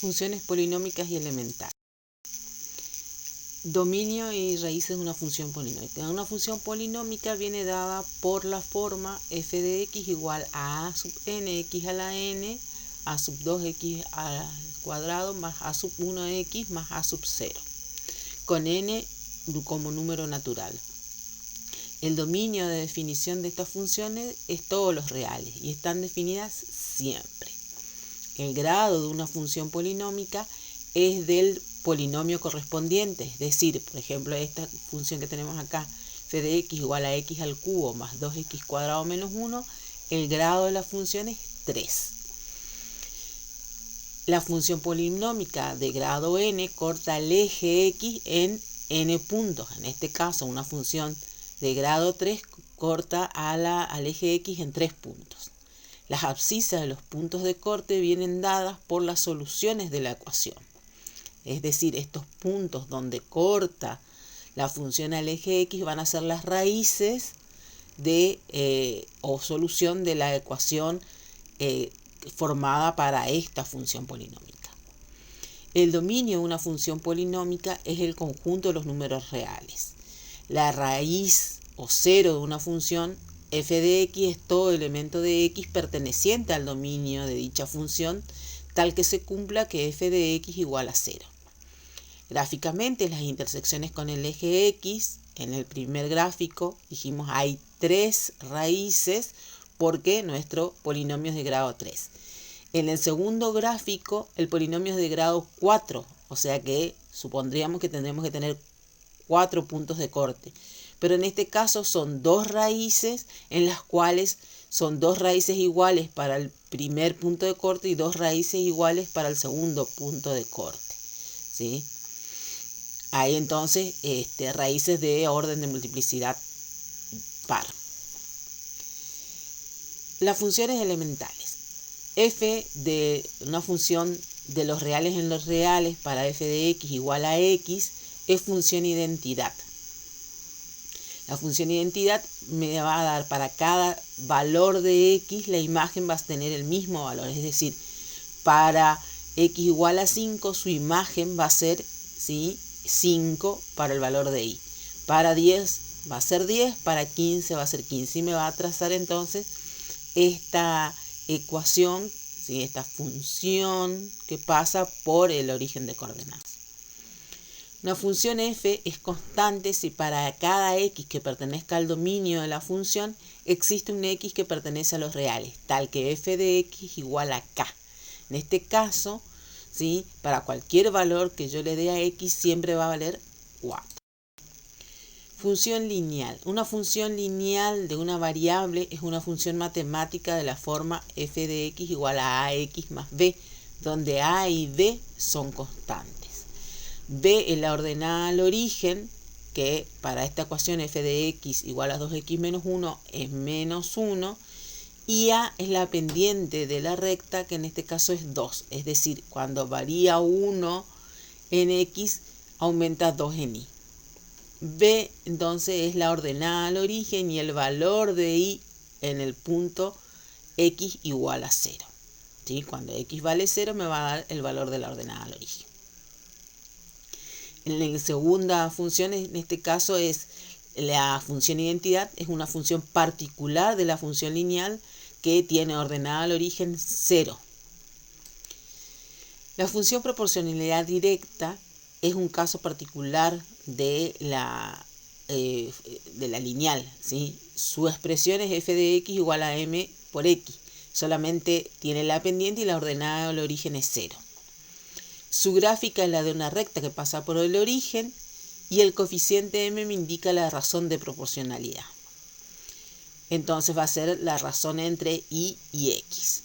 Funciones polinómicas y elementales. Dominio y raíces de una función polinómica. Una función polinómica viene dada por la forma f de x igual a a sub nx a la n, a sub 2x al cuadrado más a sub 1x más a sub 0, con n como número natural. El dominio de definición de estas funciones es todos los reales y están definidas siempre. El grado de una función polinómica es del polinomio correspondiente, es decir, por ejemplo, esta función que tenemos acá, f de x igual a x al cubo más 2x cuadrado menos 1, el grado de la función es 3. La función polinómica de grado n corta el eje x en n puntos. En este caso, una función de grado 3 corta al eje x en 3 puntos. Las abscisas de los puntos de corte vienen dadas por las soluciones de la ecuación. Es decir, estos puntos donde corta la función al eje x van a ser las raíces o solución de la ecuación formada para esta función polinómica. El dominio de una función polinómica es el conjunto de los números reales. La raíz o cero de una función f de x es todo elemento de x perteneciente al dominio de dicha función, tal que se cumpla que f de x igual a 0. Gráficamente, las intersecciones con el eje x, en el primer gráfico dijimos hay 3 raíces porque nuestro polinomio es de grado 3. En el segundo gráfico, el polinomio es de grado 4, o sea que supondríamos que tendremos que tener 4 puntos de corte. Pero en este caso son 2 raíces en las cuales son 2 raíces iguales para el primer punto de corte y 2 raíces iguales para el segundo punto de corte, ¿sí? Hay entonces raíces de orden de multiplicidad par. Las funciones elementales. F de una función de los reales en los reales para f de x igual a x es función identidad. La función identidad me va a dar para cada valor de x, la imagen va a tener el mismo valor. Es decir, para x igual a 5, su imagen va a ser, ¿sí?, 5 para el valor de y. Para 10 va a ser 10, para 15 va a ser 15. Y me va a trazar entonces esta ecuación, ¿sí?, esta función que pasa por el origen de coordenadas. Una función f es constante si para cada x que pertenezca al dominio de la función existe un x que pertenece a los reales, tal que f de x igual a k. En este caso, ¿sí?, para cualquier valor que yo le dé a x siempre va a valer 4. Función lineal. Una función lineal de una variable es una función matemática de la forma f de x igual a ax más b, donde a y b son constantes. B es la ordenada al origen, que para esta ecuación f de x igual a 2x menos 1 es menos 1, y a es la pendiente de la recta, que en este caso es 2. Es decir, cuando varía 1 en x, aumenta 2 en y. B entonces es la ordenada al origen y el valor de y en el punto x igual a 0. ¿Sí? Cuando x vale 0 me va a dar el valor de la ordenada al origen. En la segunda función, en este caso, es la función identidad, es una función particular de la función lineal que tiene ordenada al origen 0. La función proporcionalidad directa es un caso particular de la lineal, ¿sí? Su expresión es f de x igual a m por x. Solamente tiene la pendiente y la ordenada al origen es 0. Su gráfica es la de una recta que pasa por el origen y el coeficiente m me indica la razón de proporcionalidad. Entonces va a ser la razón entre y x.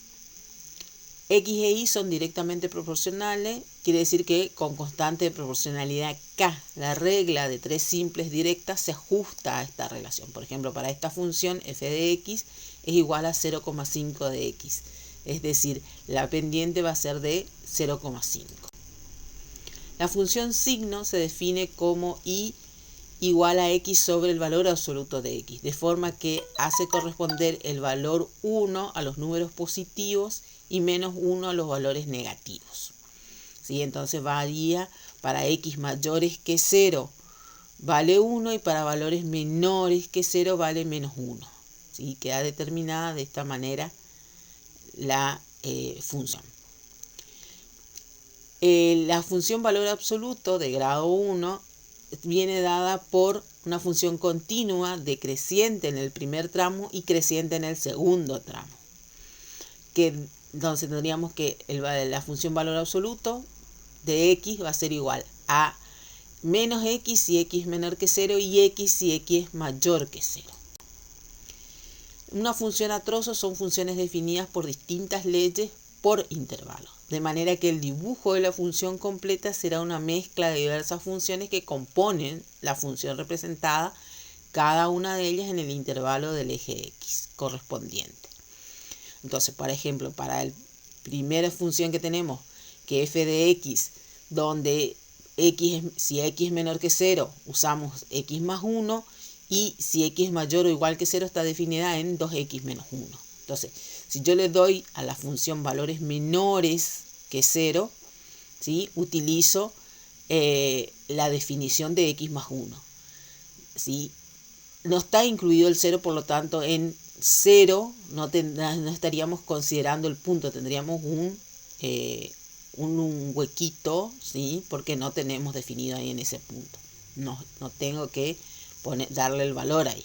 X e y son directamente proporcionales, quiere decir que con constante de proporcionalidad k, la regla de 3 simples directas se ajusta a esta relación. Por ejemplo, para esta función f de x es igual a 0,5 de x, es decir, la pendiente va a ser de 0,5. La función signo se define como y igual a x sobre el valor absoluto de x, de forma que hace corresponder el valor 1 a los números positivos y menos 1 a los valores negativos. ¿sí? Entonces varía para x mayores que 0 vale 1 y para valores menores que 0 vale menos 1. ¿Sí? Queda determinada de esta manera la función. La función valor absoluto de grado 1 viene dada por una función continua decreciente en el primer tramo y creciente en el segundo tramo. Entonces tendríamos que la función valor absoluto de x va a ser igual a menos x si x es menor que 0 y x si x es mayor que 0. Una función a trozos son funciones definidas por distintas leyes por intervalos, de manera que el dibujo de la función completa será una mezcla de diversas funciones que componen la función representada, cada una de ellas en el intervalo del eje x correspondiente. Entonces, por ejemplo, para la primera función que tenemos, que f de x, donde si x es menor que 0, usamos x más 1, y si x es mayor o igual que 0 está definida en 2x menos 1. Entonces, si yo le doy a la función valores menores que 0, ¿sí? Utilizo la definición de x más 1. ¿Sí? No está incluido el 0, por lo tanto, en 0 no estaríamos considerando el punto, tendríamos un huequito, ¿sí? Porque no tenemos definido ahí en ese punto. No tengo que darle el valor ahí.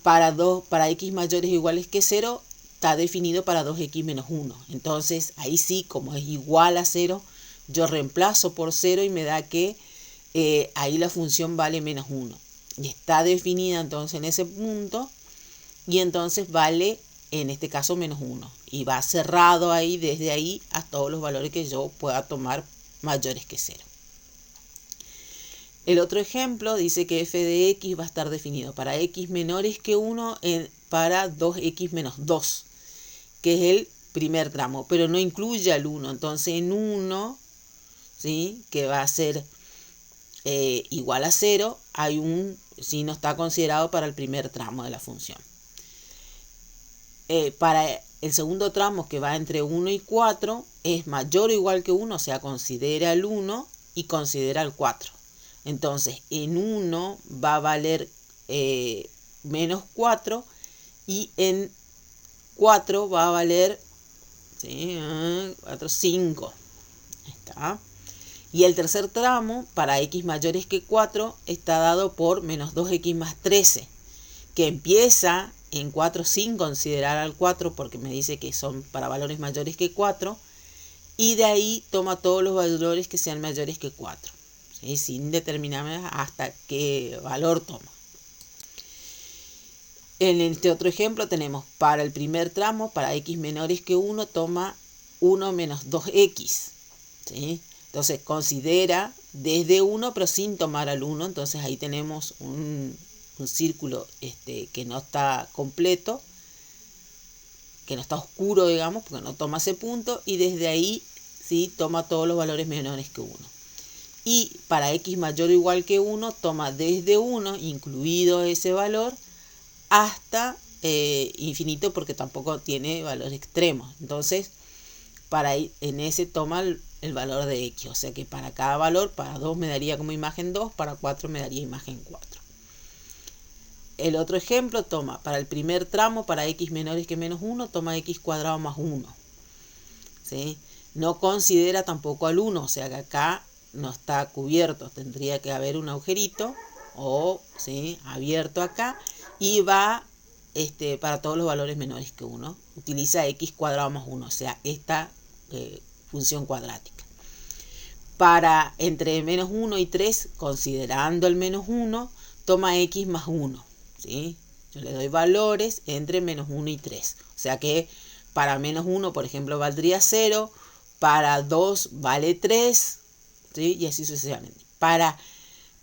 Para x mayores o iguales que 0 está definido para 2x menos 1. Entonces ahí sí, como es igual a 0, yo reemplazo por 0 y me da que ahí la función vale menos 1. Y está definida entonces en ese punto y entonces vale en este caso menos 1. Y va cerrado ahí desde ahí a todos los valores que yo pueda tomar mayores que 0. El otro ejemplo dice que f de x va a estar definido para x menores que 1 para 2x menos 2, que es el primer tramo, pero no incluye al 1. Entonces en 1, ¿sí? Que va a ser igual a 0, hay si no está considerado para el primer tramo de la función. Para el segundo tramo, que va entre 1 y 4, es mayor o igual que 1, o sea, considera el 1 y considera el 4. Entonces, en 1 va a valer menos 4 y en 4 va a valer 5. Está. Y el tercer tramo, para x mayores que 4, está dado por menos 2x más 13, que empieza en 4 sin considerar al 4, porque me dice que son para valores mayores que 4, y de ahí toma todos los valores que sean mayores que 4. ¿Sí? Sin determinar hasta qué valor toma. En este otro ejemplo tenemos para el primer tramo, para x menores que 1, toma 1 menos 2x. ¿Sí? Entonces considera desde 1 pero sin tomar al 1. Entonces ahí tenemos un círculo que no está completo, que no está oscuro, digamos, porque no toma ese punto. Y desde ahí, ¿sí? Toma todos los valores menores que 1. Y para x mayor o igual que 1, toma desde 1, incluido ese valor, hasta infinito, porque tampoco tiene valor extremo. Entonces, en ese toma el valor de x. O sea que para cada valor, para 2 me daría como imagen 2, para 4 me daría imagen 4. El otro ejemplo toma, para el primer tramo, para x menores que menos 1, toma x cuadrado más 1. ¿Sí? No considera tampoco al 1, o sea que acá no está cubierto, tendría que haber un agujerito o ¿sí? Abierto acá y va para todos los valores menores que 1. Utiliza x cuadrado más 1, o sea, esta función cuadrática. Para entre menos 1 y 3, considerando el menos 1, toma x más 1. ¿Sí? Yo le doy valores entre menos 1 y 3. O sea que para menos 1, por ejemplo, valdría 0. Para 2 vale 3. ¿Sí? Y así sucesivamente. Para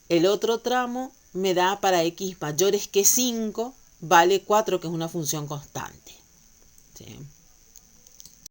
el otro tramo me da para x mayores que 5, vale 4, que es una función constante. ¿Sí?